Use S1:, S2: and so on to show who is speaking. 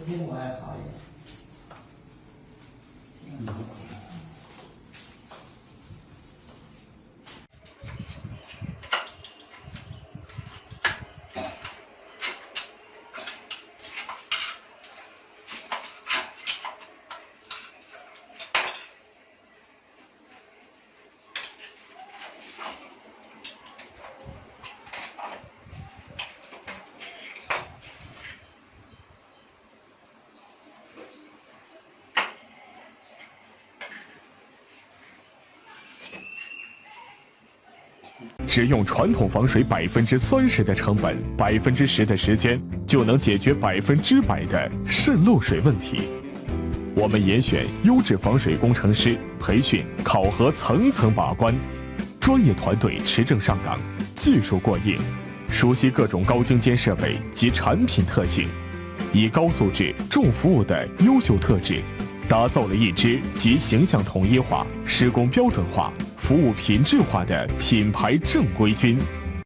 S1: 屏幕还好一点。
S2: 只用传统防水30%的成本，10%的时间，就能解决100%的渗漏水问题。我们严选优质防水工程师，培训考核层层把关，专业团队持证上岗，技术过硬，熟悉各种高精尖设备及产品特性，以高素质、重服务的优秀特质，打造了一支集形象统一化、施工标准化、服务品质化的品牌正规军。